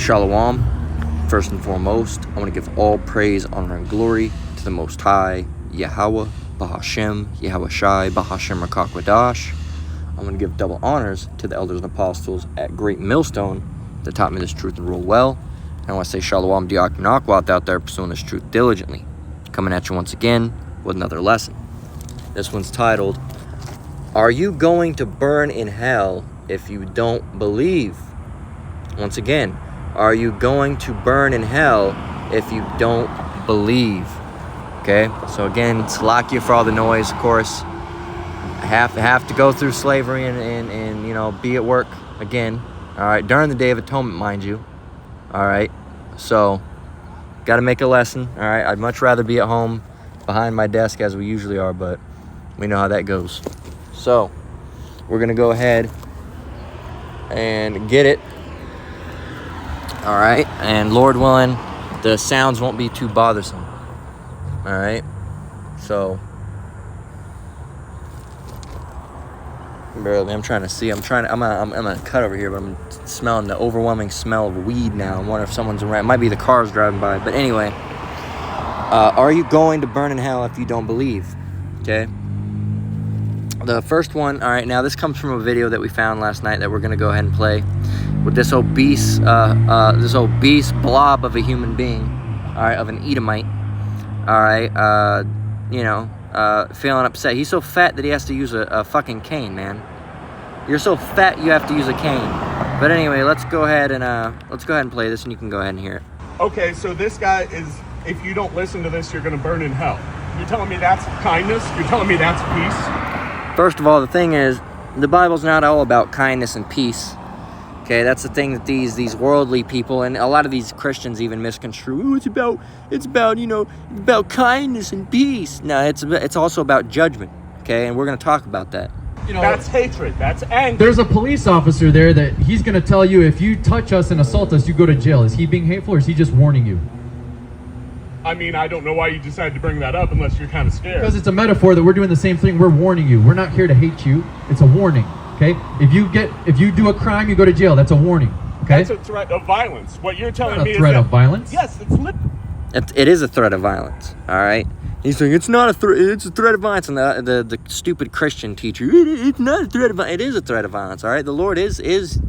Shalom. First and foremost, I want to give all praise, honor, and glory to the Most High, Yahweh, Bahashem, Yahweh Shai, Bahashem Rakakwadash. I want to give double honors to the elders and apostles at Great Millstone that taught me this truth and rule well. And I want to say Shalom Diakim out there pursuing this truth diligently. Coming at you once again with another lesson. This one's titled, Are You Going to Burn in Hell If You Don't Believe? Once again, are you going to burn in hell if you don't believe? Okay, so again, Salakia for all the noise, of course. I have to go through slavery and you know, be at work again. All right, during the Day of Atonement, mind you. All right, so got to make a lesson. All right, I'd much rather be at home behind my desk as we usually are, but we know how that goes. So we're gonna go ahead and get it. All right, and Lord willing, the sounds won't be too bothersome. All right, so barely. I'm trying to see. I'm gonna cut over here, but I'm smelling the overwhelming smell of weed now. I wonder if someone's around. It might be the cars driving by. But anyway, are you going to burn in hell if you don't believe? Okay. The first one. All right. Now this comes from a video that we found last night that we're gonna go ahead and play. With this obese blob of a human being, all right, of an Edomite, all right, feeling upset. He's so fat that he has to use a fucking cane, man. You're so fat you have to use a cane. But anyway, let's go ahead and play this, and you can go ahead and hear it. Okay, so this guy is, if you don't listen to this, you're gonna burn in hell. You're telling me that's kindness? You're telling me that's peace? First of all, the thing is, the Bible's not all about kindness and peace. Okay, that's the thing that these worldly people and a lot of these Christians even misconstrue. Oh, it's about kindness and peace. No, it's also about judgment. Okay, and we're going to talk about that. That's hatred. That's anger. There's a police officer there that he's going to tell you if you touch us and assault us, you go to jail. Is he being hateful or is he just warning you? I mean, I don't know why you decided to bring that up unless you're kind of scared. Because it's a metaphor that we're doing the same thing. We're warning you. We're not here to hate you. It's a warning. Okay, if you do a crime, you go to jail. That's a warning. Okay, that's a threat of violence. What you're telling me is a threat of violence. Yes, it is a threat of violence. All right, he's saying it's not a threat. It's a threat of violence, and the stupid Christian teacher, it's not a threat of violence. It is a threat of violence. All right, the Lord is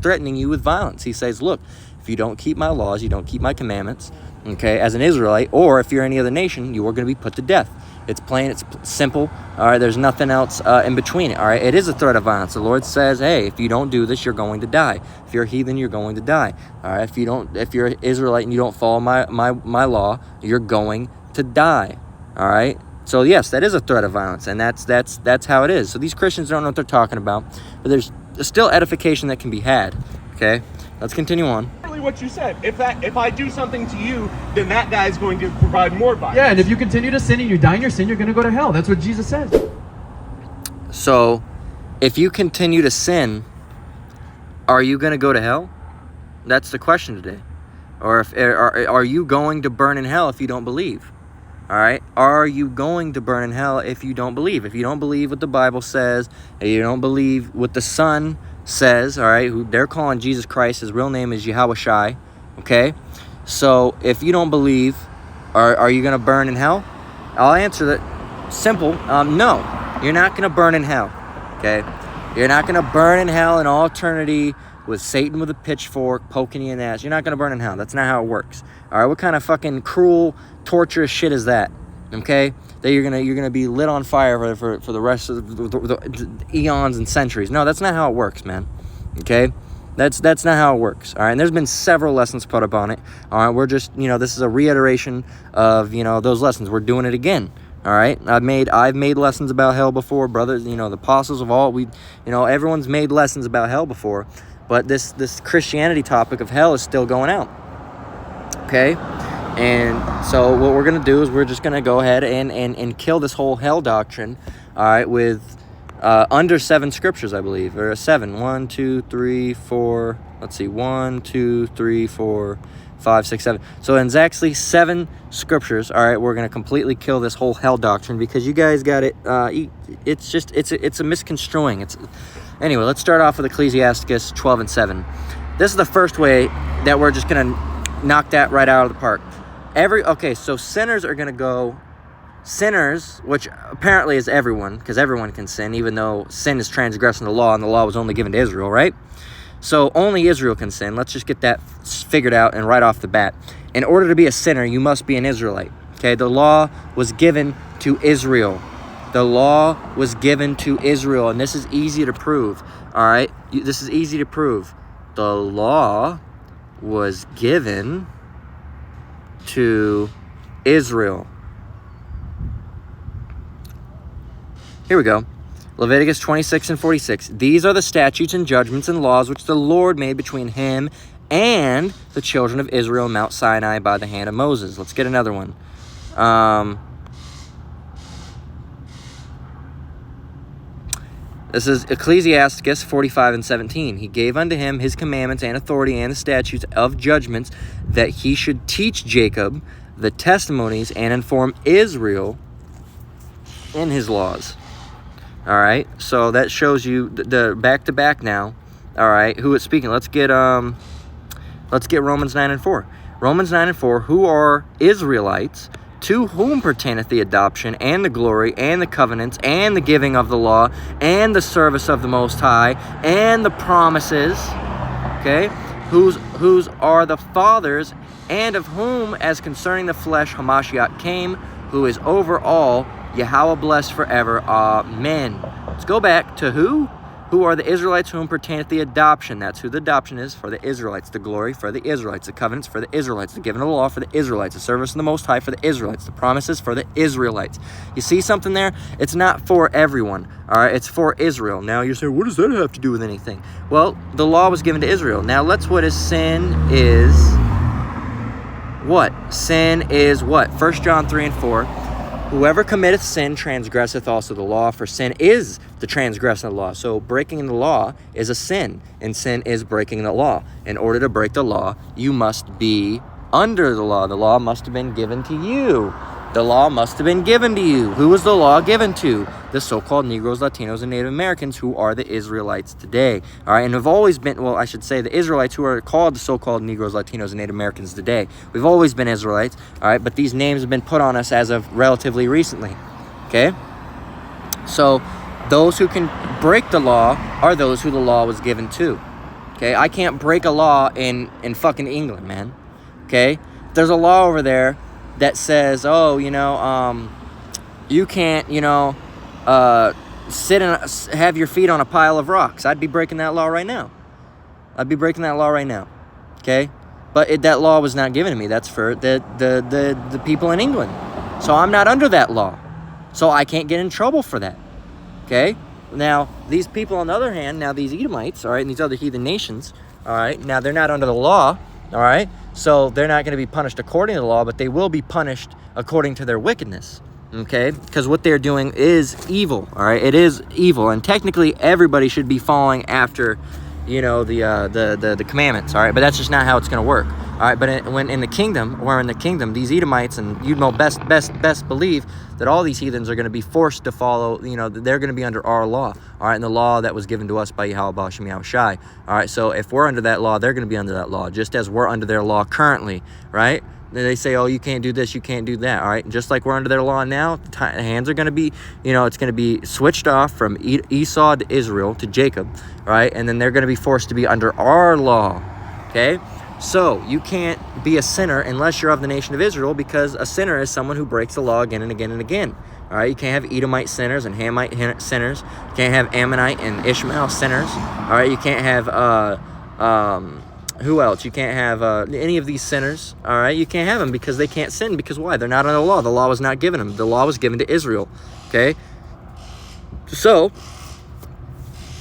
threatening you with violence. He says, look, if you don't keep my laws, you don't keep my commandments. Okay, as an Israelite, or if you're any other nation, you are going to be put to death. It's plain, it's simple, all right? There's nothing else in between it, all right? It is a threat of violence. The Lord says, hey, if you don't do this, you're going to die. If you're a heathen, you're going to die, all right? If you're an Israelite and you don't follow my law, you're going to die, all right? So, yes, that is a threat of violence, and that's how it is. So these Christians don't know what they're talking about, but there's still edification that can be had, okay? Let's continue on. What you said. If I do something to you, then that guy's going to provide more violence. Yeah, and if you continue to sin and you die in your sin, you're going to go to hell. That's what Jesus says. So, if you continue to sin, are you going to go to hell? That's the question today. Or are you going to burn in hell if you don't believe? All right? Are you going to burn in hell if you don't believe? If you don't believe what the Bible says, and you don't believe what the Son says, all right, who they're calling Jesus Christ, his real name is Yahweh Shai, okay? So if you don't believe, are you going to burn in hell? I'll answer that simple. No, you're not going to burn in hell, okay? You're not going to burn in hell in all eternity with Satan with a pitchfork poking you in the ass. You're not going to burn in hell. That's not how it works, all right? What kind of fucking cruel, torturous shit is that, okay? That you're gonna be lit on fire for the rest of the eons and centuries. No, that's not how it works, man. Okay, that's not how it works. All right, and there's been several lessons put up on it. All right, we're just this is a reiteration of those lessons. We're doing it again. All right, I've made lessons about hell before, brothers. The apostles of all everyone's made lessons about hell before, but this Christianity topic of hell is still going out. Okay. And so what we're going to do is we're just going to go ahead and kill this whole hell doctrine, all right, with under 7 scriptures, I believe, or 7. 1, 2, 3, 4. Let's see, 1, 2, 3, 4, 5, 6, 7. So in exactly 7 scriptures, all right, we're going to completely kill this whole hell doctrine because you guys got it. It's a misconstruing. Anyway, let's start off with Ecclesiasticus 12 and 7. This is the first way that we're just going to knock that right out of the park. So sinners are going to go, sinners, which apparently is everyone, because everyone can sin, even though sin is transgressing the law, and the law was only given to Israel, right? So only Israel can sin. Let's just get that figured out and right off the bat. In order to be a sinner, you must be an Israelite. Okay, the law was given to Israel. The law was given to Israel, and this is easy to prove. All right, this is easy to prove. The law was given to Israel. Here we go. Leviticus 26 and 46. These are the statutes and judgments and laws which the Lord made between him and the children of Israel on Mount Sinai by the hand of Moses. Let's get another one. This is Ecclesiasticus 45 and 17. He gave unto him his commandments and authority and the statutes of judgments, that he should teach Jacob the testimonies and inform Israel in his laws. All right, so that shows you the back-to-back now. All right, who is speaking? Let's get Romans 9 and 4. Romans 9 and 4, who are Israelites, to whom pertaineth the adoption and the glory and the covenants and the giving of the law and the service of the Most High and the promises, okay, whose are the fathers, and of whom, as concerning the flesh, Hamashiach came, who is over all, Yahweh blessed forever. Amen. Let's go back to who? Who are the Israelites, whom pertaineth the adoption. That's who the adoption is, for the Israelites. The glory for the Israelites. The covenants for the Israelites. The giving of the law for the Israelites. The service of the Most High for the Israelites. The promises for the Israelites. You see something there? It's not for everyone. All right, it's for Israel. Now you're saying, what does that have to do with anything? Well, the law was given to Israel. Now what is sin is what? Sin is what? 1 John 3 and 4. Whoever committeth sin transgresseth also the law, for sin is the transgression of the law. So breaking the law is a sin, and sin is breaking the law. In order to break the law, you must be under the law. The law must have been given to you. The law must have been given to you. Who was the law given to? The so-called Negroes, Latinos, and Native Americans, who are the Israelites today. All right, and have always been, well, I should say the Israelites who are called the so-called Negroes, Latinos, and Native Americans today. We've always been Israelites, all right, but these names have been put on us as of relatively recently, okay? So those who can break the law are those who the law was given to, okay? I can't break a law in fucking England, man, okay? There's a law over there that says, oh, you can't, sit and have your feet on a pile of rocks. I'd be breaking that law right now. Okay? But that law was not given to me. That's for the people in England. So I'm not under that law. So I can't get in trouble for that. Okay? Now, these people on the other hand, these Edomites, all right, and these other heathen nations, all right, now they're not under the law, all right? So they're not going to be punished according to the law, but they will be punished according to their wickedness, okay? Because what they're doing is evil, all right? It is evil, and technically everybody should be following after, the commandments, all right? But that's just not how it's going to work, all right? But when in the kingdom, these Edomites, and best believe that all these heathens are going to be forced to follow, they're going to be under our law, all right? And the law that was given to us by Yahweh Ba'ashem Yahweh Shai, all right? So if we're under that law, they're going to be under that law, just as we're under their law currently, right? They say, oh, you can't do this, you can't do that, all right? Just like we're under their law now, the hands are going to be, it's going to be switched off from Esau to Israel to Jacob, right? And then they're going to be forced to be under our law, okay? So you can't be a sinner unless you're of the nation of Israel, because a sinner is someone who breaks the law again and again and again, all right? You can't have Edomite sinners and Hamite sinners. You can't have Ammonite and Ishmael sinners, all right? You can't have, who else? You can't have any of these sinners, all right? You can't have them because they can't sin. Because why? They're not under the law. The law was not given them. The law was given to Israel, okay? So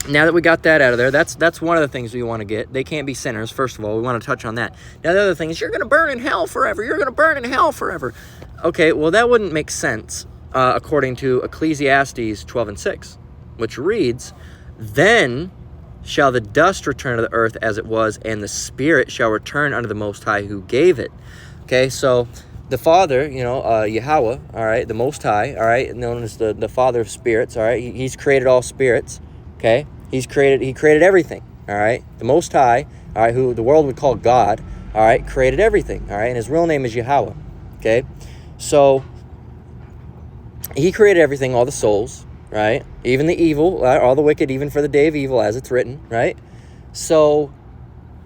now that we got that out of there, that's one of the things we want to get. They can't be sinners, first of all. We want to touch on that. Now, the other thing is, you're going to burn in hell forever. You're going to burn in hell forever. Okay, well, that wouldn't make sense according to Ecclesiastes 12 and 6, which reads, then shall the dust return to the earth as it was, and the spirit shall return unto the Most High who gave it. Okay, so the Father, Yahweh, all right, the Most High, all right, known as the Father of spirits, all right, he's created all spirits, okay? He created everything, all right? The Most High, all right, who the world would call God, all right, created everything, all right, and his real name is Yahweh, okay? So he created everything, all the souls, right? Even the evil, all the wicked, even for the day of evil, as it's written, right? So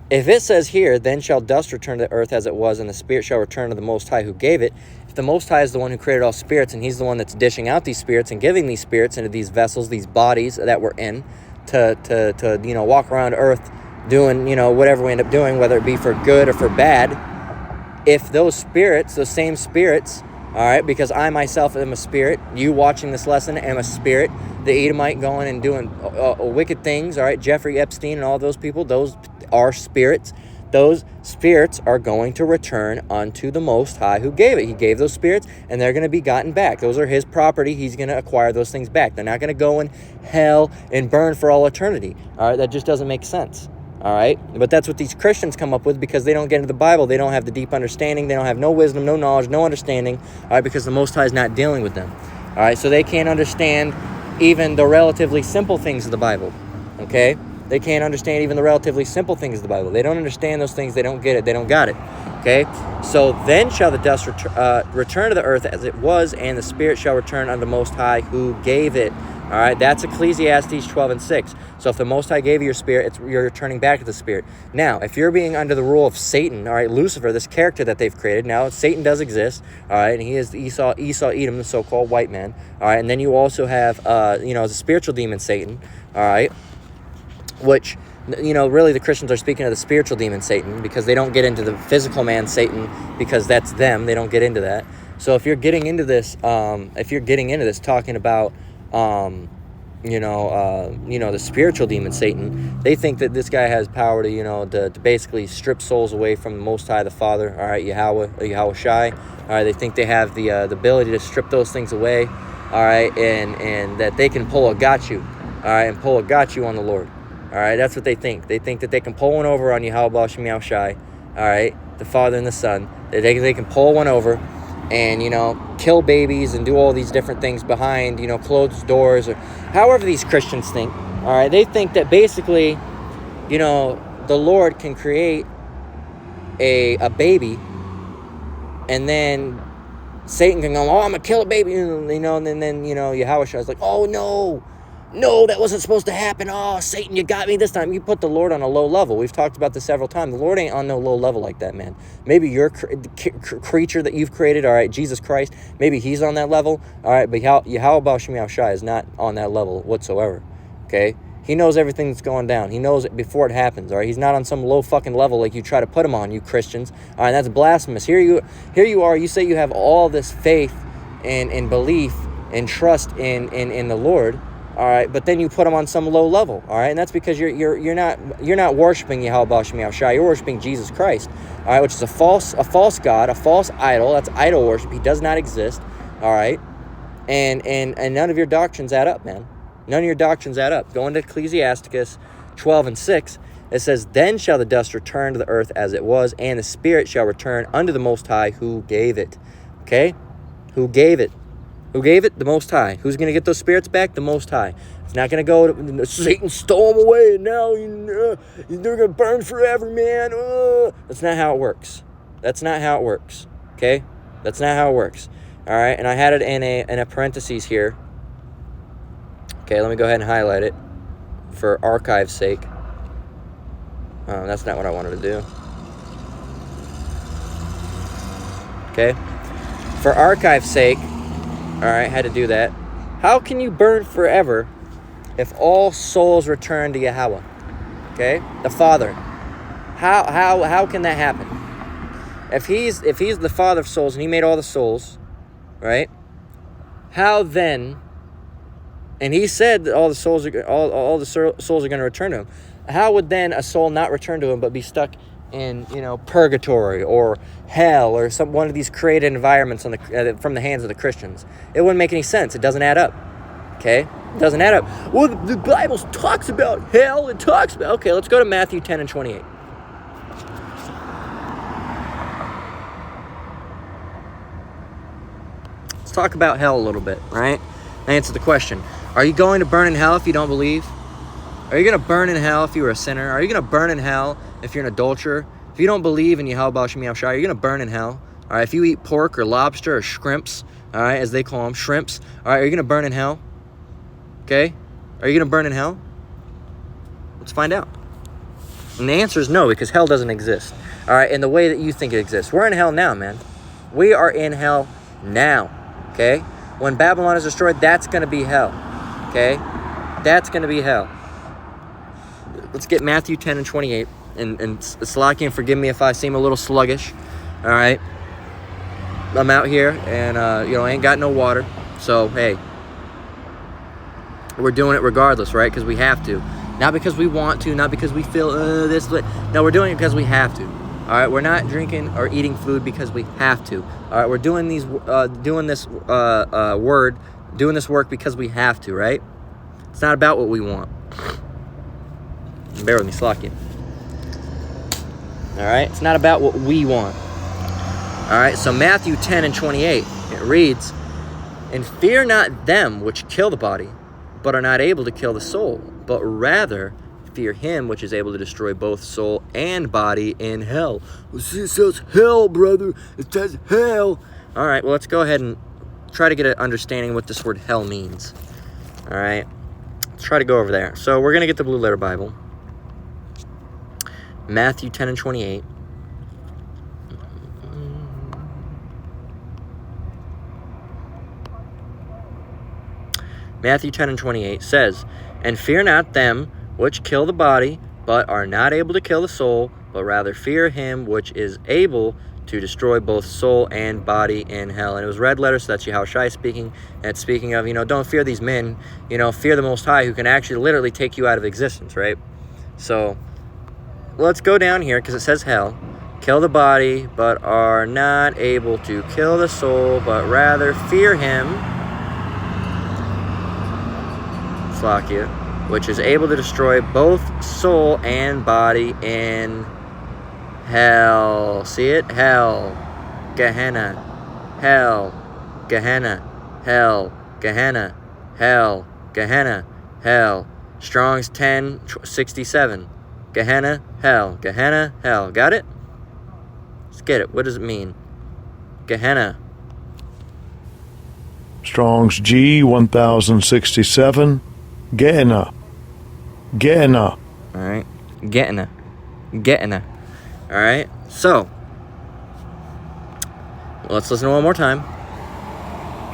if it says here, then shall dust return to the earth as it was, and the spirit shall return to the Most High who gave it. If the Most High is the one who created all spirits, and he's the one that's dishing out these spirits and giving these spirits into these vessels, these bodies that we're in, to you know, walk around earth doing, you know, whatever we end up doing, whether it be for good or for bad, if those spirits, those same spirits, all right, because I myself am a spirit, you watching this lesson am a spirit, the Edomite going and doing wicked things, all right, Jeffrey Epstein and all those people, those are spirits. Those spirits are going to return unto the Most High who gave it. He gave those spirits, and they're going to be gotten back. Those are his property. He's going to acquire those things back. They're not going to go in hell and burn for all eternity. All right, that just doesn't make sense. All right, but that's what these Christians come up with because they don't get into the Bible. They don't have the deep understanding. They don't have no wisdom, no knowledge, no understanding. All right, because the Most High is not dealing with them. All right, so they can't understand even the relatively simple things of the Bible. Okay. They can't understand even the relatively simple things of the Bible. They don't understand those things. They don't get it. They don't got it. Okay? So then shall the dust return to the earth as it was, and the spirit shall return unto the Most High who gave it. All right? That's Ecclesiastes 12:6. So if the Most High gave you your spirit, you're returning back to the spirit. Now, if you're being under the rule of Satan, all right, Lucifer, this character that they've created, now Satan does exist, all right, and he is the Esau Edom, the so-called white man, all right, and then you also have, you know, the spiritual demon Satan, all right, which, you know, really the Christians are speaking of the spiritual demon Satan because they don't get into the physical man Satan because that's them. They don't get into that. So if you're getting into this, talking about, you know, the spiritual demon Satan, they think that this guy has power to, you know, to basically strip souls away from the Most High, the Father, all right, Yahweh Shai. All right, they think they have the ability to strip those things away, all right, and that they can pull a got you, all right, and pull a got you on the Lord. All right, that's what they think. They think that they can pull one over on Yahweh Shai, all right, the Father and the Son. They can pull one over and, you know, kill babies and do all these different things behind, you know, closed doors or however these Christians think. All right, they think that basically, you know, the Lord can create a baby and then Satan can go, oh, I'm going to kill a baby, you know, and then you know, Yahweh Shai is like, oh, no, that wasn't supposed to happen. Oh, Satan, you got me this time. You put the Lord on a low level. We've talked about this several times. The Lord ain't on no low level like that, man. Maybe your creature that you've created, all right, Jesus Christ, maybe he's on that level, all right, but Yahweh Shai is not on that level whatsoever, okay? He knows everything that's going down. He knows it before it happens, all right? He's not on some low fucking level like you try to put him on, you Christians. All right, that's blasphemous. Here you are. You say you have all this faith and belief and trust in the Lord, all right, but then you put him on some low level, all right, and that's because you're not worshiping Yahweh Shai. You're worshiping Jesus Christ, all right, which is a false god, a false idol. That's idol worship. He does not exist, all right, and none of your doctrines add up, man. None of your doctrines add up. Go into Ecclesiastes 12:6. It says, "Then shall the dust return to the earth as it was, and the spirit shall return unto the Most High who gave it." Okay, who gave it? Who gave it? The Most High. Who's going to get those spirits back? The Most High. It's not going to go, Satan stole them away, and now they're going to burn forever, man. That's not how it works. That's not how it works. Okay? That's not how it works. All right? And I had it in a parentheses here. Okay, let me go ahead and highlight it for archive's sake. That's not what I wanted to do. Okay? For archive's sake, all right, had to do that. How can you burn forever if all souls return to Yahweh? Okay, the Father. How can that happen? If he's the Father of souls and he made all the souls, right? How then? And he said that all the souls are going to return to him. How would then a soul not return to him but be stuck in, you know, purgatory or hell or one of these created environments from the hands of the Christians? It wouldn't make any sense. It doesn't add up. Okay? It doesn't add up. Well, the Bible talks about hell. It talks about... Okay, let's go to Matthew 10:28. Let's talk about hell a little bit, right? Answer the question. Are you going to burn in hell if you don't believe? Are you going to burn in hell if you were a sinner? Are you going to burn in hell if you're an adulterer, if you don't believe in Yahweh Shem Yahushua, you're going to burn in hell. All right, if you eat pork or lobster or shrimps, all right, as they call them, shrimps, all right, are you going to burn in hell? Okay? Are you going to burn in hell? Let's find out. And the answer is no, because hell doesn't exist. All right, in the way that you think it exists. We're in hell now, man. We are in hell now, okay? When Babylon is destroyed, that's going to be hell, okay? That's going to be hell. Let's get Matthew 10 and 28. And Salaki, and forgive me if I seem a little sluggish, all right? I'm out here, and, I ain't got no water. So, hey, we're doing it regardless, right? Because we have to. Not because we want to, not because we feel this. No, we're doing it because we have to. All right, we're not drinking or eating food because we have to. All right, we're doing this work because we have to, right? It's not about what we want. Bear with me, Salaki. All right, it's not about what we want. All right, so Matthew 10 and 28, it reads, "And fear not them which kill the body, but are not able to kill the soul, but rather fear him which is able to destroy both soul and body in hell." Well, it says hell, brother. It says hell. All right, well, let's go ahead and try to get an understanding of what this word hell means. All right, let's try to go over there. So we're going to get the Blue Letter Bible. Matthew 10 and 28. Matthew 10 and 28 says, "And fear not them which kill the body, but are not able to kill the soul, but rather fear him which is able to destroy both soul and body in hell." And it was red letters, so that's Yahushua speaking. And it's speaking of, don't fear these men, fear the Most High, who can actually literally take you out of existence, right? So let's go down here, because it says hell. Kill the body, but are not able to kill the soul, but rather fear him, Slakia, which is able to destroy both soul and body in hell. See it? Hell. Gehenna. Hell. Gehenna. Hell. Gehenna. Hell. Gehenna. Hell. Strong's 1067. Gehenna. Hell. Gehenna. Hell. Got it? Let's get it. What does it mean? Gehenna. Strong's G 1067. Gehenna. Gehenna. All right. Gehenna. Gehenna. All right. So, let's listen one more time.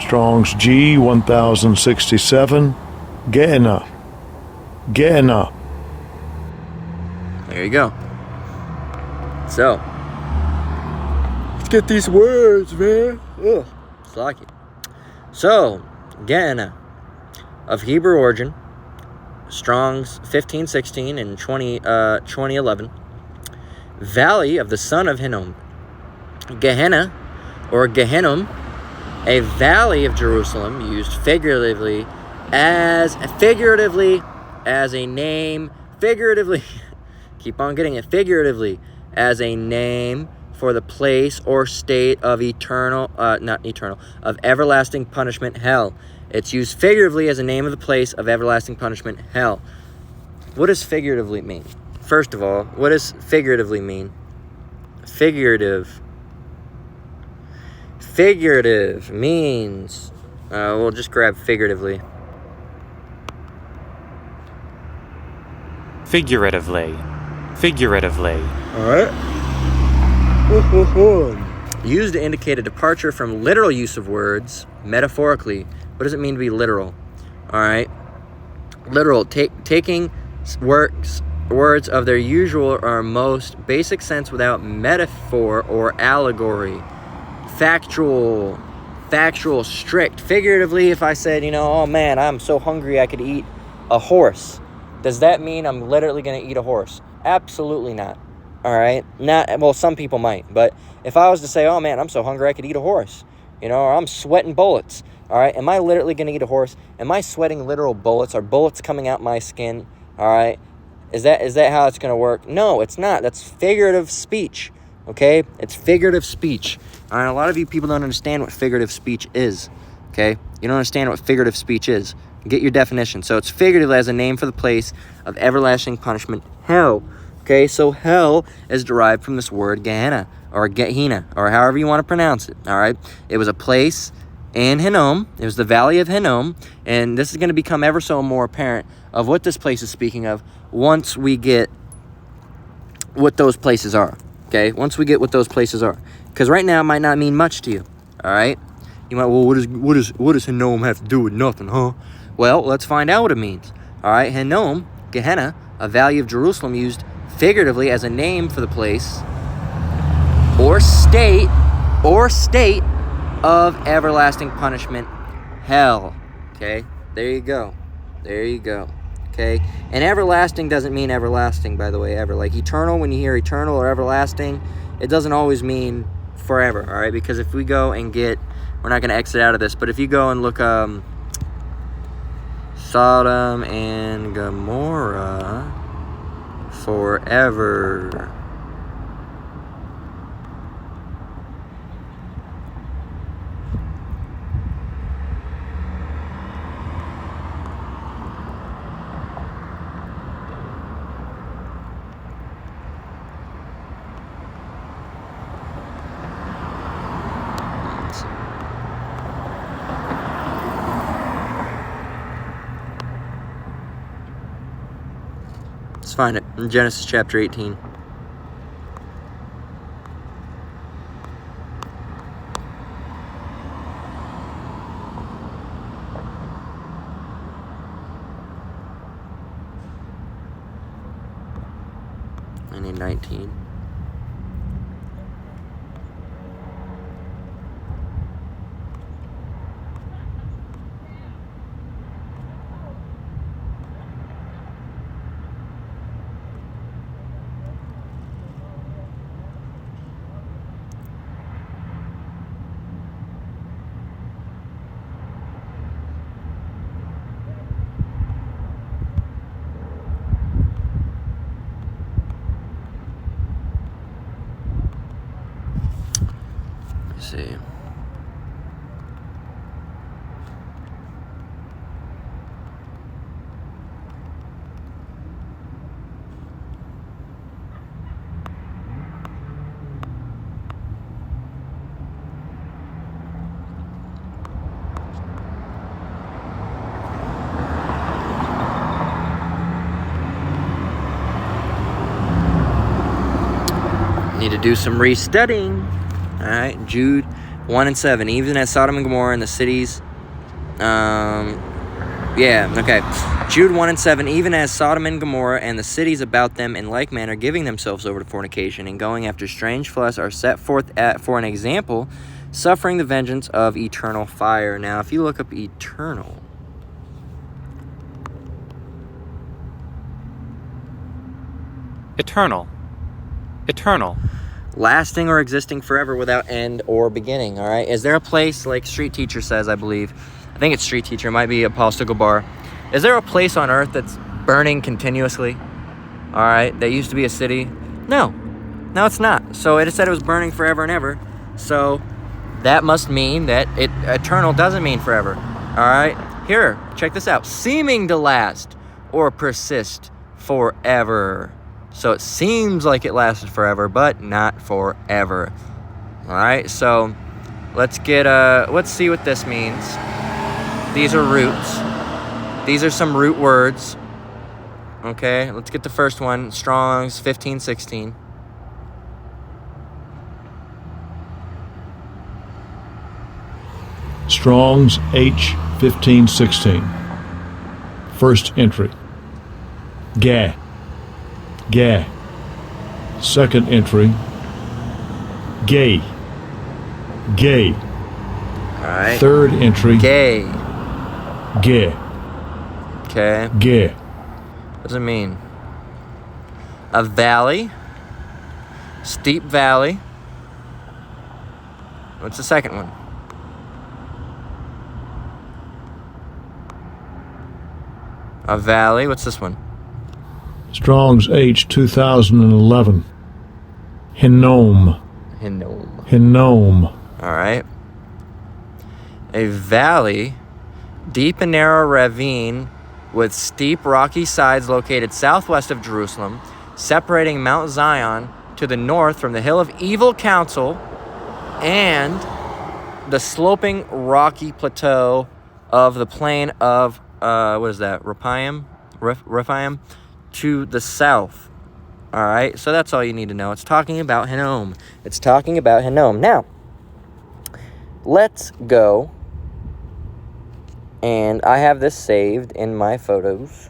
Strong's G 1067. Gehenna. Gehenna. There you go. So, let's get these words, man. Ugh. It's like it. So, Gehenna, of Hebrew origin, Strong's 1516 and 2011. Valley of the son of Hinnom. Gehenna, or Gehinnom, a valley of Jerusalem, used figuratively as a name, keep on getting it, figuratively as a name for the place or state of of everlasting punishment, hell. It's used figuratively as a name of the place of everlasting punishment, hell. What does figuratively mean? First of all, what does figuratively mean? Figurative means, we'll just grab figuratively. Figuratively. All right. Used to indicate a departure from literal use of words, metaphorically. What does it mean to be literal? All right. Literal, taking words of their usual or most basic sense without metaphor or allegory. Factual, strict. Figuratively, if I said, oh man, I'm so hungry I could eat a horse, does that mean I'm literally going to eat a horse? Absolutely not. All right? Well, some people might, but if I was to say, oh man, I'm so hungry I could eat a horse, or I'm sweating bullets, all right? Am I literally going to eat a horse? Am I sweating literal bullets? Are bullets coming out my skin? All right? Is that how it's going to work? No, it's not. That's figurative speech, okay? It's figurative speech. All right? A lot of you people don't understand what figurative speech is, okay? You don't understand what figurative speech is. Get your definition. So it's figurative as a name for the place of everlasting punishment, hell. Okay, so hell is derived from this word Gehenna, or Gehenna, or however you want to pronounce it, all right? It was a place in Hinnom. It was the valley of Hinnom, and this is going to become ever so more apparent of what this place is speaking of once we get what those places are, okay? Once we get what those places are. Because right now it might not mean much to you, all right? You might, well, what does Hinnom have to do with nothing, huh? Well, let's find out what it means, all right? Hinnom, Gehenna, a valley of Jerusalem used figuratively as a name for the place or state of everlasting punishment, hell. Okay, there you go. Okay, and everlasting doesn't mean everlasting, by the way, ever. Like eternal, when you hear eternal or everlasting, it doesn't always mean forever, all right? Because if we go and get, we're not going to exit out of this, but if you go and look Sodom and Gomorrah forever. Let's find it in Genesis chapter 18. I need 19. See. Need to do some restudying. All right, Jude 1 and 7. Even as Sodom and Gomorrah and the cities, Jude 1 and 7. Even as Sodom and Gomorrah and the cities about them in like manner, giving themselves over to fornication and going after strange flesh, are set forth for an example, suffering the vengeance of eternal fire. Now, if you look up eternal, Eternal. lasting or existing forever without end or beginning, all right? Is there a place, like Street Teacher says, I believe, I think it's Street Teacher, it might be Apostle Gabar, is there a place on earth that's burning continuously, all right, that used to be a city? No, it's not. So it said it was burning forever and ever, so that must mean that eternal doesn't mean forever, all right? Here, check this out. Seeming to last or persist forever. So it seems like it lasted forever, but not forever. All right, so let's see what this means. These are roots. These are some root words. Okay, let's get the first one. Strong's 1516. Strong's H1516. First entry. Gah. Second entry. Gay. All right. Third entry. Gay. Gay. Okay. Gay. What does it mean? A valley. Steep valley. What's the second one? A valley. What's this one? Strong's H 2011. Hinnom. All right. A valley, deep and narrow ravine with steep rocky sides located southwest of Jerusalem, separating Mount Zion to the north from the hill of evil counsel and the sloping rocky plateau of the plain of, Rephaim to the south. All right, so that's all you need to know. It's talking about Hinnom. It's talking about Hinnom. Now, let's go, and I have this saved in my photos.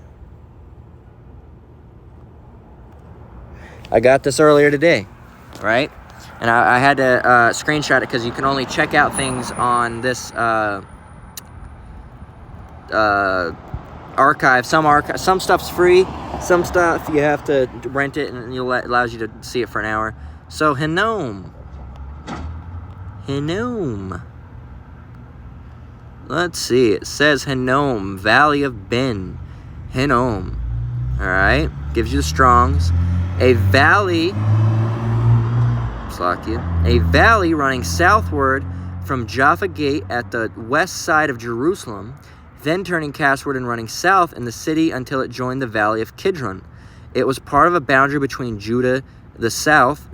I got this earlier today, right? And I had to screenshot it because you can only check out things on this archive. Some stuff's free. Some stuff you have to rent it, and it allows you to see it for an hour. So Hinnom. Let's see. It says Hinnom, Valley of Ben. Hinnom. All right. Gives you the Strongs. A valley running southward from Jaffa Gate at the west side of Jerusalem, then turning castward and running south in the city until it joined the valley of Kidron. It was part of a boundary between Judah, the south,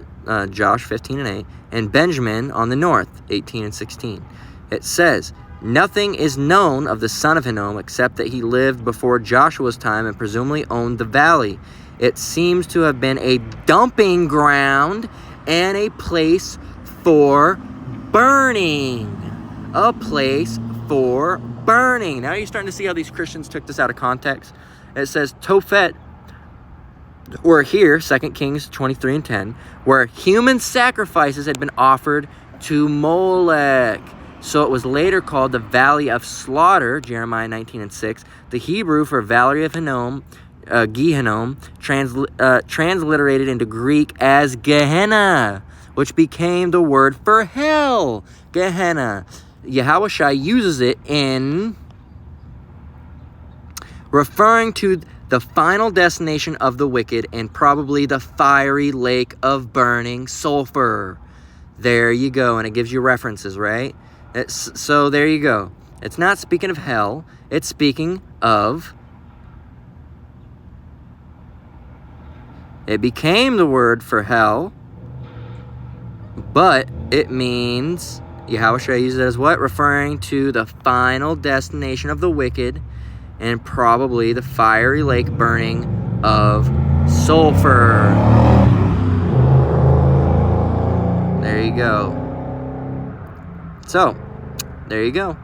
Josh 15:8, and Benjamin on the north, 18 and 16. It says, nothing is known of the son of Hinnom except that he lived before Joshua's time and presumably owned the valley. It seems to have been a dumping ground and a place for burning. A place for burning. Now you're starting to see how these Christians took this out of context. It says Tophet were here, 2 Kings 23 and 10, where human sacrifices had been offered to Molech. So it was later called the Valley of Slaughter, Jeremiah 19 and 6. The Hebrew for Valley of Hinnom, Gehinnom, transliterated into Greek as Gehenna, which became the word for hell, Gehenna. Yahushua uses it in referring to the final destination of the wicked and probably the fiery lake of burning sulfur. There you go, and it gives you references, right? So there you go. It's not speaking of hell, it's speaking of... It became the word for hell, but it means, Yahushua uses it as what? Referring to the final destination of the wicked and probably the fiery lake burning of sulfur. There you go. So, there you go.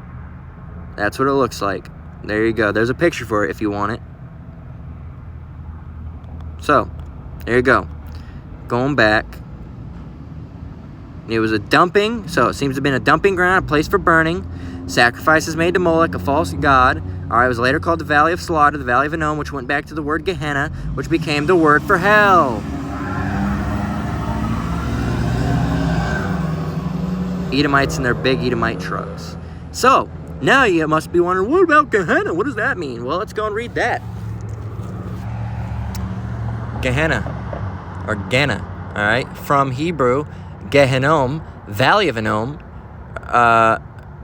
That's what it looks like. There you go. There's a picture for it if you want it. So, there you go. Going back. It was a dumping, so it seems to have been a dumping ground, a place for burning. Sacrifices made to Molech, a false god. All right, it was later called the Valley of Slaughter, the Valley of Hinnom, which went back to the word Gehenna, which became the word for hell. Edomites and their big Edomite trucks. So, now you must be wondering, what about Gehenna? What does that mean? Well, let's go and read that. Gehenna, or Gehenna, all right, from Hebrew, Gehinnom, Valley of Hinnom.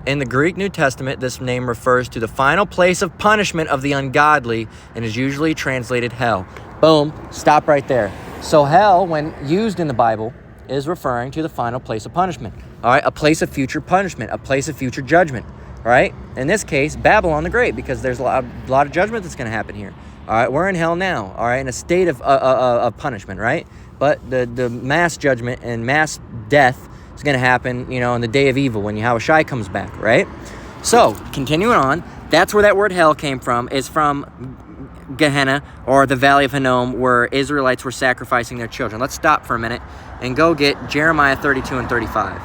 In the Greek New Testament, this name refers to the final place of punishment of the ungodly and is usually translated hell. Boom, stop right there. So hell, when used in the Bible, is referring to the final place of punishment. All right, a place of future punishment, a place of future judgment. All right, in this case, Babylon the Great, because there's a lot of judgment that's going to happen here. All right, we're in hell now. All right, in a state of punishment, right? But the mass judgment and mass death is going to happen, in the day of evil when Yahushua comes back, right? So, continuing on, that's where that word hell came from, is from Gehenna, or the Valley of Hinnom, where Israelites were sacrificing their children. Let's stop for a minute and go get Jeremiah 32 and 35.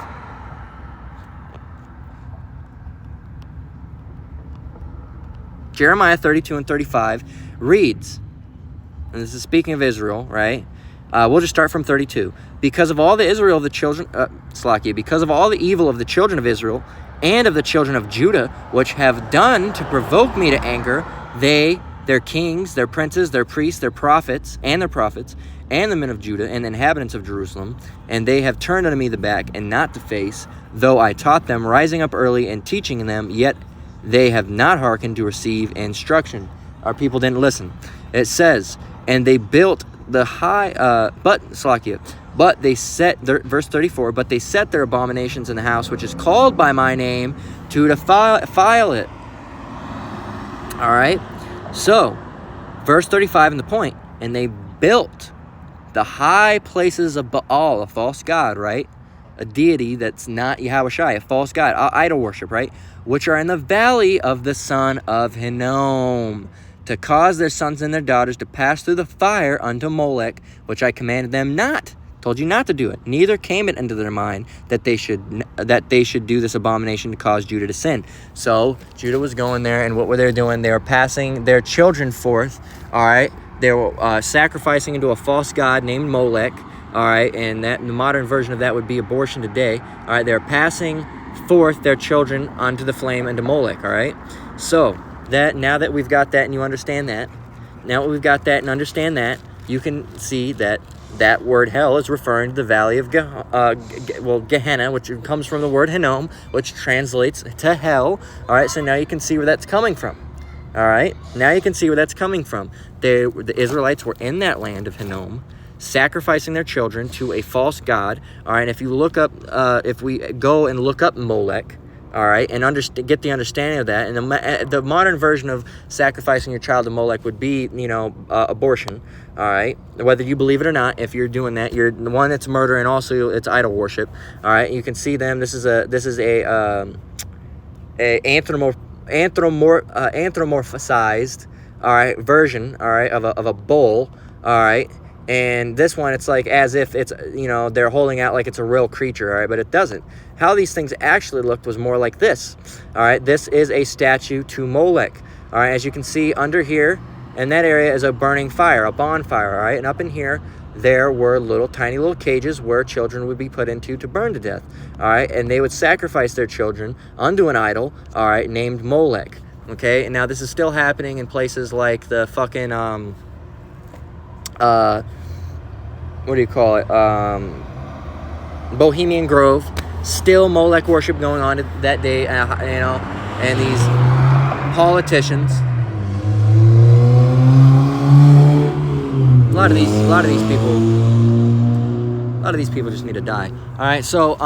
Jeremiah 32 and 35 reads, and this is speaking of Israel, right? We'll just start from 32. Because of all the evil of the children of the children of Israel and of the children of Judah, which have done to provoke me to anger, their kings, their princes, their priests, their prophets, and the men of Judah, and the inhabitants of Jerusalem, and they have turned unto me the back and not the face, though I taught them, rising up early and teaching them, yet they have not hearkened to receive instruction. Our people didn't listen. It says, and they built But they set their, verse 34, but they set their abominations in the house which is called by my name to defile it. All right. So, verse 35 in the point, and they built the high places of Baal, a false god, right? A deity that's not Yahushua, a false god, idol worship, right? Which are in the valley of the son of Hinnom, to cause their sons and their daughters to pass through the fire unto Molech, which I commanded them not. Told you not to do it. Neither came it into their mind that they should do this abomination to cause Judah to sin. So Judah was going there, and what were they doing? They were passing their children forth. All right, they were sacrificing into a false god named Molech. All right, and that the modern version of that would be abortion today. All right, they're passing forth their children onto the flame into Molech. All right, so that now that we've got that and you understand that, now that we've got that and understand that, you can see that that word hell is referring to the valley of Gehenna, which comes from the word Hinnom, which translates to hell. All right, so now you can see where that's coming from. All right, now you can see where that's coming from. The Israelites were in that land of Hinnom, sacrificing their children to a false god. All right, if you look up, if we go and look up Molech, all right, and get the understanding of that, and the modern version of sacrificing your child to Molech would be, abortion. All right, whether you believe it or not, if you're doing that, you're the one that's murder and also it's idol worship. All right, you can see them. This is a anthropomorphized, all right, version, all right, of a bull, all right. And this one, it's like as if it's, they're holding out like it's a real creature, all right, but it doesn't. How these things actually looked was more like this, all right. This is a statue to Molech, all right. As you can see under here, in that area is a burning fire, a bonfire, all right. And up in here, there were tiny little cages where children would be put into to burn to death, all right. And they would sacrifice their children unto an idol, all right, named Molech, okay. And now this is still happening in places like the fucking, what do you call it? Bohemian Grove. Still Molech worship going on that day, and these politicians. A lot of these people just need to die. All right, so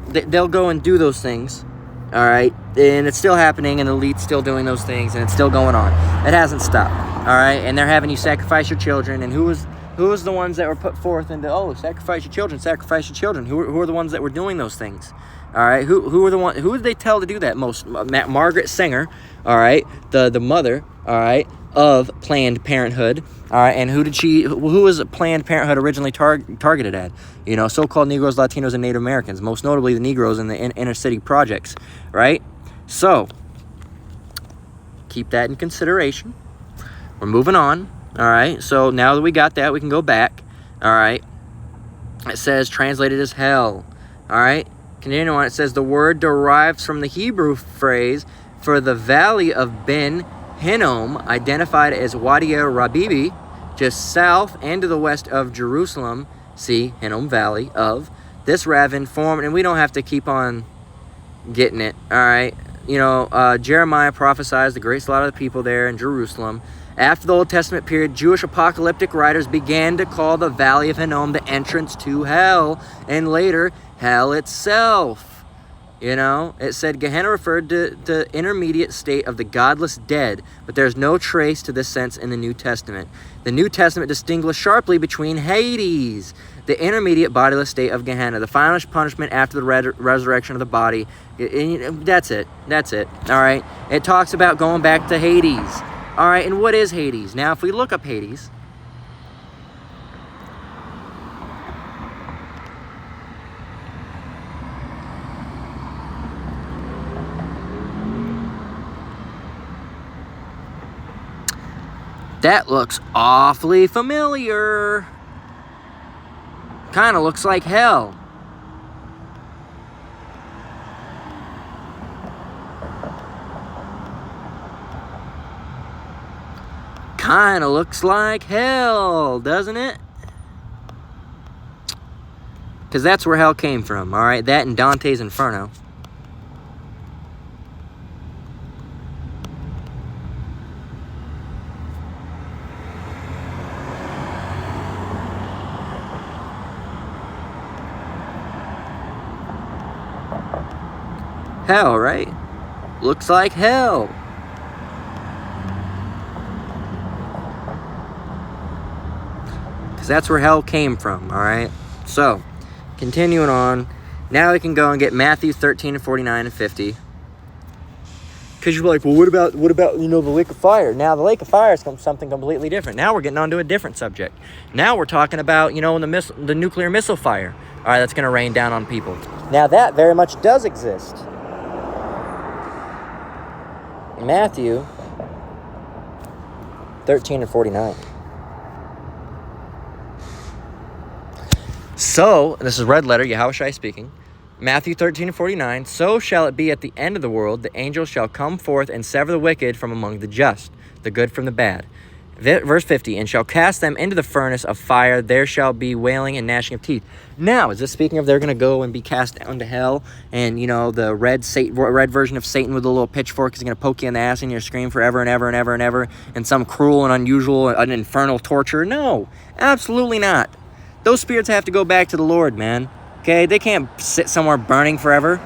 they'll go and do those things. All right, and it's still happening, and the elite's still doing those things, and it's still going on. It hasn't stopped. All right, and they're having you sacrifice your children, and who was the ones that were put forth into, sacrifice your children, sacrifice your children? Who are the ones that were doing those things? All right, who are the ones? Who did they tell to do that most? Margaret Sanger, all right, the mother, all right, of Planned Parenthood, all right, and who was Planned Parenthood originally targeted at? So-called Negroes, Latinos, and Native Americans, most notably the Negroes in the inner city projects, right? So keep that in consideration. We're moving on. All right, so now that we got that, we can go back. All right, it says translated as hell. All right, continuing on, it says the word derives from the Hebrew phrase for the valley of Ben Hinnom, identified as Wadi Rabibi, just south and to the west of Jerusalem. See, Hinnom Valley of this ravine formed, and we don't have to keep on getting it. All right, Jeremiah prophesied the great slaughter of the people there in Jerusalem. After the Old Testament period, Jewish apocalyptic writers began to call the Valley of Hinnom the entrance to hell, and later, hell itself. It said Gehenna referred to the intermediate state of the godless dead, but there's no trace to this sense in the New Testament. The New Testament distinguished sharply between Hades, the intermediate bodiless state of Gehenna, the final punishment after the resurrection of the body. That's it. All right. It talks about going back to Hades. All right, and what is Hades? Now, if we look up Hades, that looks awfully familiar. Kind of looks like hell. Kind of looks like hell, doesn't it? Because that's where hell came from, all right? That and Dante's Inferno. Hell, right? Looks like hell. Because that's where hell came from, all right? So, continuing on. Now we can go and get Matthew 13 and 49 and 50. Because you're like, well, what about the lake of fire? Now the lake of fire is something completely different. Now we're getting onto a different subject. Now we're talking about, the nuclear missile fire. All right, that's going to rain down on people. Now that very much does exist. Matthew 13 and 49. So, this is red letter, Yahushua speaking. Matthew 13 and 49, so shall it be at the end of the world, the angels shall come forth and sever the wicked from among the just, the good from the bad. Verse 50, and shall cast them into the furnace of fire, there shall be wailing and gnashing of teeth. Now, is this speaking of they're going to go and be cast down to hell, and, the red version of Satan with a little pitchfork is going to poke you in the ass and you're scream forever and ever and ever and ever, and some cruel and unusual and infernal torture? No, absolutely not. Those spirits have to go back to the Lord, man. Okay, they can't sit somewhere burning forever.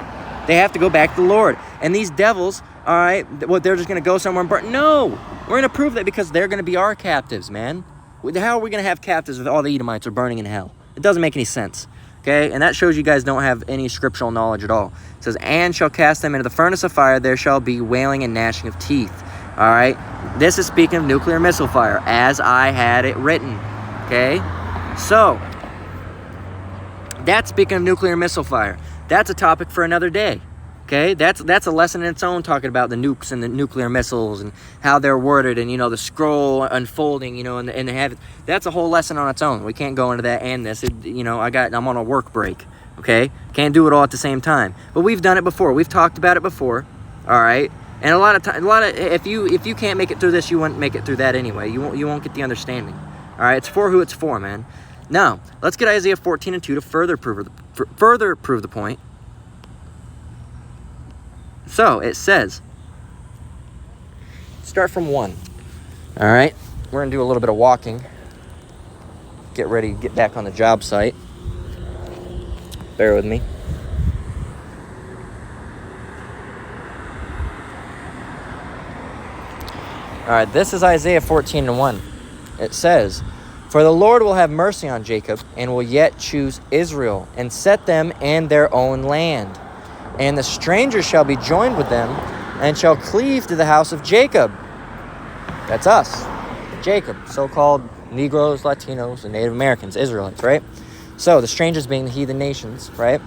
They have to go back to the Lord. And these devils, all right, they're just going to go somewhere and burn? No, we're going to prove that because they're going to be our captives, man. How are we going to have captives if all the Edomites are burning in hell? It doesn't make any sense, okay? And that shows you guys don't have any scriptural knowledge at all. It says, and shall cast them into the furnace of fire, there shall be wailing and gnashing of teeth, all right? This is speaking of nuclear missile fire, as I had it written, okay? So, that's speaking of nuclear missile fire. That's a topic for another day. Okay? That's a lesson in its own, talking about the nukes and the nuclear missiles and how they're worded and, the scroll unfolding, and the heavens. That's a whole lesson on its own. We can't go into that and this. I'm on a work break. Okay? Can't do it all at the same time. But we've done it before. We've talked about it before. All right? And a lot of if you can't make it through this, you won't make it through that anyway. You won't get the understanding. All right? It's for who it's for, man. Now, let's get Isaiah 14 and 2 to further prove the point. So, it says, start from 1. All right? We're going to do a little bit of walking. Get ready to get back on the job site. Bear with me. All right, this is Isaiah 14 and 1. It says, for the Lord will have mercy on Jacob, and will yet choose Israel, and set them in their own land. And the stranger shall be joined with them, and shall cleave to the house of Jacob. That's us. Jacob, so-called Negroes, Latinos, and Native Americans, Israelites, right? So, the strangers being the heathen nations, right?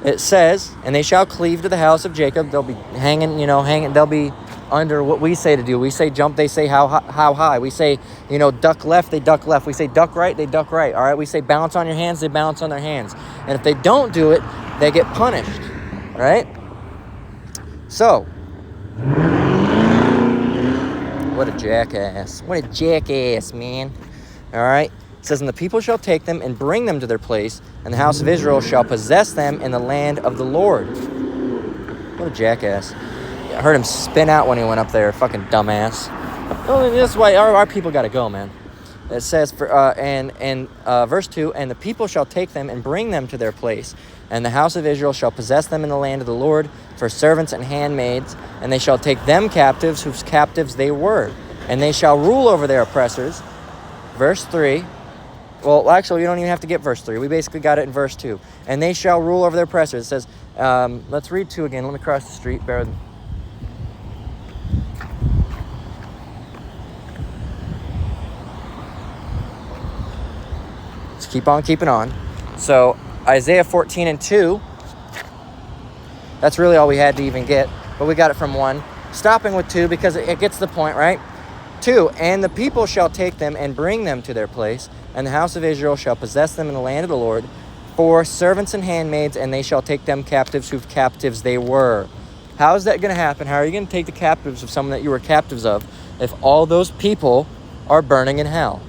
It says, and they shall cleave to the house of Jacob. They'll be hanging, they'll be under what we say to do. We say jump, they say how high. We say, duck left, they duck left. We say duck right, they duck right. All right, we say balance on your hands, they balance on their hands. And if they don't do it, they get punished, right? So, what a jackass. What a jackass, man. All right. It says, and the people shall take them and bring them to their place, and the house of Israel shall possess them in the land of the Lord. What a jackass. I heard him spin out when he went up there. Fucking dumbass. Well, this is why our people got to go, man. It says, verse 2, and the people shall take them and bring them to their place, and the house of Israel shall possess them in the land of the Lord for servants and handmaids, and they shall take them captives whose captives they were, and they shall rule over their oppressors. Verse 3. Well, actually, you don't even have to get verse 3. We basically got it in verse 2. And they shall rule over their oppressors. It says, let's read 2 again. Let me cross the street. Bear with me. Let's keep on keeping on. So, Isaiah 14 and 2. That's really all we had to even get. But we got it from 1. Stopping with 2 because it gets the point, right? 2, and the people shall take them and bring them to their place, and the house of Israel shall possess them in the land of the Lord for servants and handmaids, and they shall take them captives whose captives they were. How is that going to happen? How are you going to take the captives of someone that you were captives of if all those people are burning in hell?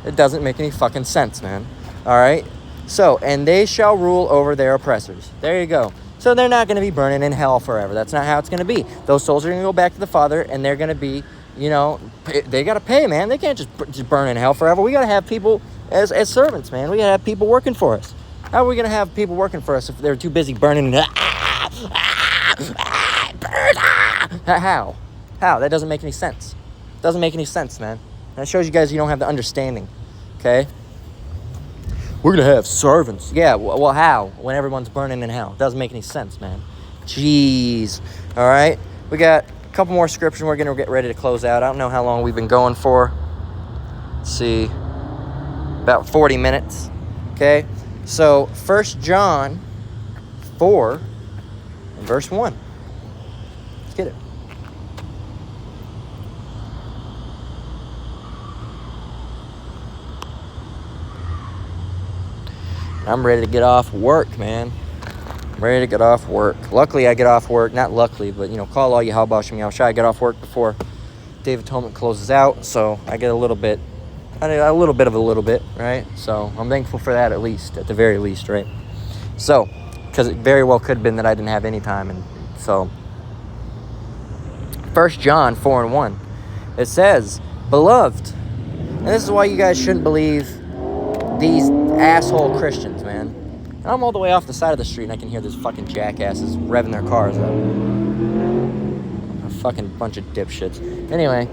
It doesn't make any fucking sense, man. All right? So, and they shall rule over their oppressors. There you go. So they're not going to be burning in hell forever. That's not how it's going to be. Those souls are going to go back to the Father, and they're going to be, they got to pay, man. They can't just burn in hell forever. We got to have people as servants, man. We got to have people working for us. How are we going to have people working for us if they're too busy burning? How? How? That doesn't make any sense. Doesn't make any sense, man. That shows you guys you don't have the understanding. Okay? We're going to have servants. Yeah, well, how? When everyone's burning in hell. Doesn't make any sense, man. Jeez. All right? We got a couple more scriptures. We're going to get ready to close out. I don't know how long we've been going for. Let's see. About 40 minutes. Okay? So, 1 John 4 and verse 1. Let's get it. I'm ready to get off work, man. I'm ready to get off work. Luckily, I get off work. Not luckily, but, call all you Halbashim Yahushai. I get off work before Day of Atonement closes out, so I get a little bit, right? So I'm thankful for that at least, at the very least, right? So, because it very well could have been that I didn't have any time, and so 1 John 4 and 1. It says, Beloved, and this is why you guys shouldn't believe these asshole Christians, man. I'm all the way off the side of the street and I can hear these fucking jackasses revving their cars up. A fucking bunch of dipshits. Anyway,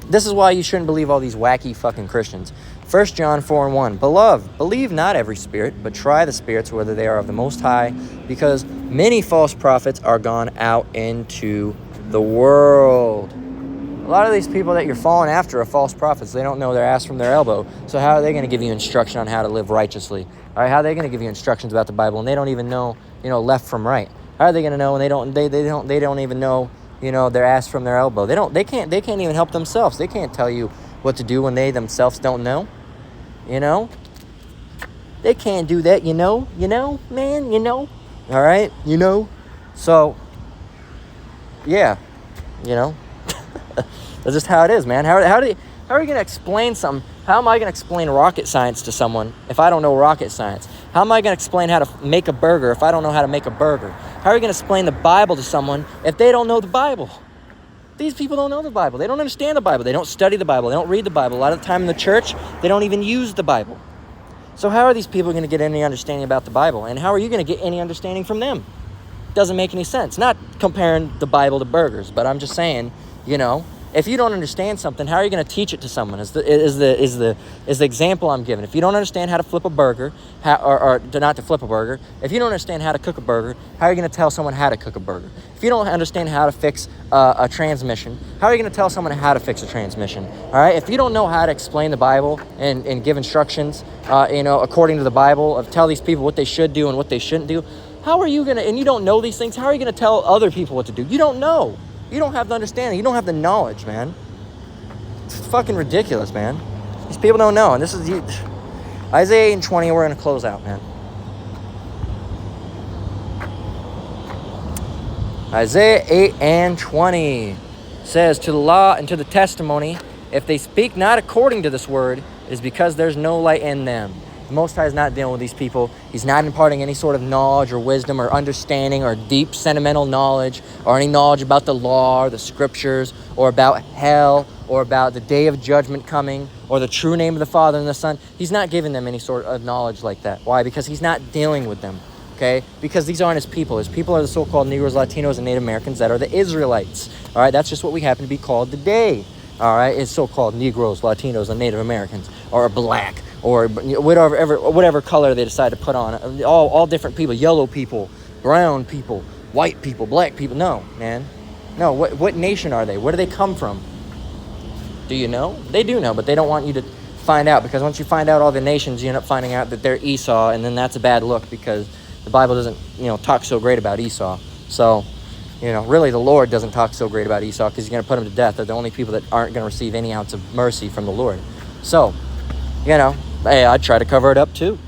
this is why you shouldn't believe all these wacky fucking Christians. 1 John 4 and 1. Beloved, believe not every spirit, but try the spirits whether they are of the Most High, because many false prophets are gone out into the world. A lot of these people that you're following after are false prophets. They don't know their ass from their elbow. So how are they going to give you instruction on how to live righteously? All right, how are they going to give you instructions about the Bible and they don't even know, left from right? How are they going to know when they don't even know, their ass from their elbow? They can't even help themselves. They can't tell you what to do when they themselves don't know. They can't do that, man, All right, So yeah, That's just how it is, man. How are you going to explain something? How am I going to explain rocket science to someone if I don't know rocket science? How am I going to explain how to make a burger if I don't know how to make a burger? How are you going to explain the Bible to someone if they don't know the Bible? These people don't know the Bible. They don't understand the Bible. They don't study the Bible. They don't read the Bible. A lot of the time in the church, they don't even use the Bible. So how are these people going to get any understanding about the Bible? And how are you going to get any understanding from them? Doesn't make any sense. Not comparing the Bible to burgers, but I'm just saying, if you don't understand something, how are you going to teach it to someone? Is the example I'm giving. If you don't understand how to flip a burger, or not to flip a burger, if you don't understand how to cook a burger, how are you going to tell someone how to cook a burger? If you don't understand how to fix a transmission, how are you going to tell someone how to fix a transmission? All right. If you don't know how to explain the Bible and give instructions, according to the Bible, of tell these people what they should do and what they shouldn't do, how are you going to? And you don't know these things. How are you going to tell other people what to do? You don't know. You don't have the understanding. You don't have the knowledge, man. It's fucking ridiculous, man. These people don't know. And this is Isaiah 8 and 20. We're going to close out, man. Isaiah 8 and 20 says, To the law and to the testimony, if they speak not according to this word, it is because there's no light in them. The Most High is not dealing with these people. He's not imparting any sort of knowledge or wisdom or understanding or deep sentimental knowledge or any knowledge about the law or the scriptures or about hell or about the day of judgment coming or the true name of the Father and the Son. He's not giving them any sort of knowledge like that. Why? Because he's not dealing with them, okay? Because these aren't his people. His people are the so-called Negroes, Latinos, and Native Americans that are the Israelites, all right? That's just what we happen to be called today, all right? It's so-called Negroes, Latinos, and Native Americans, or black, or whatever color they decide to put on. All different people, yellow people, brown people, white people, black people. No, man. No, what nation are they? Where do they come from? Do you know? They do know, but they don't want you to find out, because once you find out all the nations, you end up finding out that they're Esau, and then that's a bad look, because the Bible doesn't, talk so great about Esau. So, really the Lord doesn't talk so great about Esau, because he's going to put them to death. They're the only people that aren't going to receive any ounce of mercy from the Lord. So, hey, I'd try to cover it up too.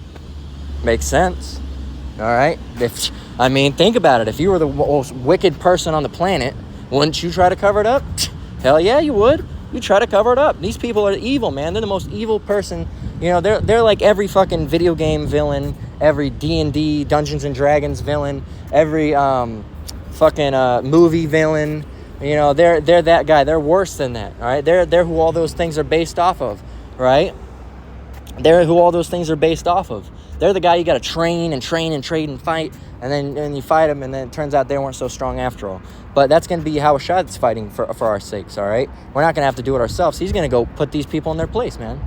Makes sense. All right? Think about it. If you were the most wicked person on the planet, wouldn't you try to cover it up? Hell yeah, you would. You try to cover it up. These people are evil, man. They're the most evil person. They're like every fucking video game villain, every D&D, Dungeons and Dragons villain, every movie villain. They're that guy. They're worse than that, all right? They're who all those things are based off of, right? They're who all those things are based off of. They're the guy you got to train and train and trade and fight, and you fight them, and then it turns out they weren't so strong after all. But that's going to be Yahushua that's fighting for our sakes, all right? We're not going to have to do it ourselves. He's going to go put these people in their place, man.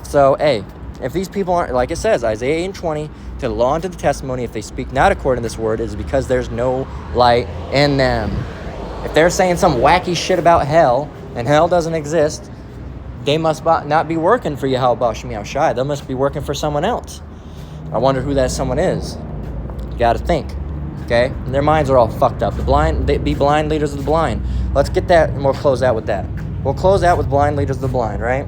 So, hey, if these people aren't, like it says, Isaiah 8:20, to the law and to the testimony, if they speak not according to this word, it is because there's no light in them. If they're saying some wacky shit about hell, and hell doesn't exist, they must not be working for Yahweh Ba'Shem Yahushai. They must be working for someone else. I wonder who that someone is. You got to think, okay? And their minds are all fucked up. They be blind leaders of the blind. Let's get that, and we'll close out with that. We'll close out with blind leaders of the blind, right?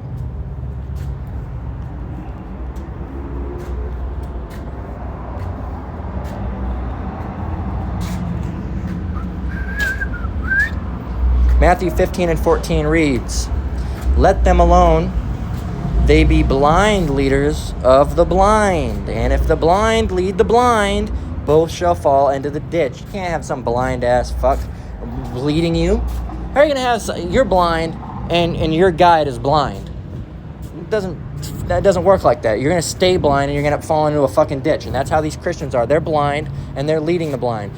Matthew 15:14 reads, "Let them alone. They be blind leaders of the blind. And if the blind lead the blind, both shall fall into the ditch." You can't have some blind ass fuck leading you. How are you going to have, you're blind and your guide is blind? That doesn't work like that. You're going to stay blind and you're going to fall into a fucking ditch. And that's how these Christians are. They're blind and they're leading the blind.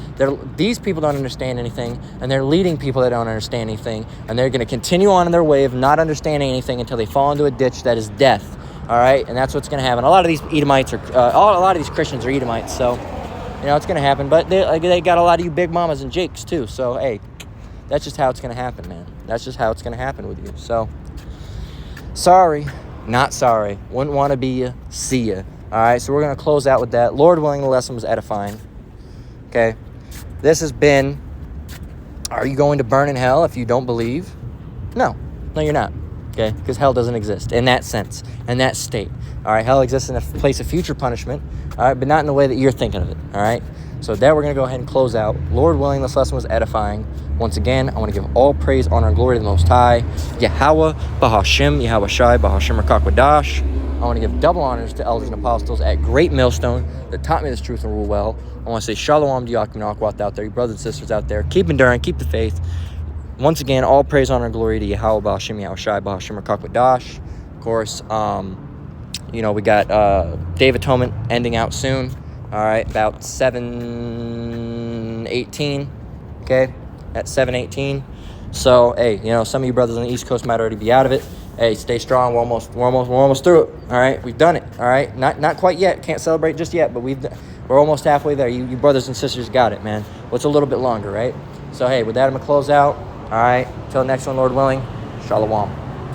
These people don't understand anything, and they're leading people that don't understand anything. And they're going to continue on in their way of not understanding anything until they fall into a ditch that is death. All right? And that's what's going to happen. A lot of these Edomites are, a lot of these Christians are Edomites. So, you know, it's going to happen. But they got a lot of you big mamas and jakes too. So, hey, that's just how it's going to happen, man. That's just how it's going to happen with you. So, sorry. Not sorry. Wouldn't want to be you. See ya. All right, so we're going to close out with that. Lord willing, the lesson was edifying. Okay? This has been, are you going to burn in hell if you don't believe? No. No, you're not. Okay? Because hell doesn't exist in that sense, in that state. All right? Hell exists in a place of future punishment, all right, but not in the way that you're thinking of it. All right? So with that, we're going to go ahead and close out. Lord willing, this lesson was edifying. Once again, I want to give all praise, honor, and glory to the Most High, Yahweh, Bahashem, Yahweh Shai, Bahashem Rakakwadash. I want to give double honors to elders and apostles at Great Millstone that taught me this truth and rule well. I want to say shalom to Yakim Nakwat out there, you brothers and sisters out there. Keep enduring, keep the faith. Once again, all praise, honor, and glory to Yahweh, Bahashem, Yahweh Shai, Bahashem Rakakwadash. Of course, you know, we got Day of Atonement ending out soon. All right, about 7:18, okay? At 7:18. So, hey, you know, some of you brothers on the East Coast might already be out of it. Hey, stay strong. We're almost through it. All right, we've done it. All right, not quite yet. Can't celebrate just yet, but we're almost halfway there. You brothers and sisters got it, man. Well, it's a little bit longer, right? So, hey, with that, I'm gonna close out. All right, till the next one, Lord willing. Shalom.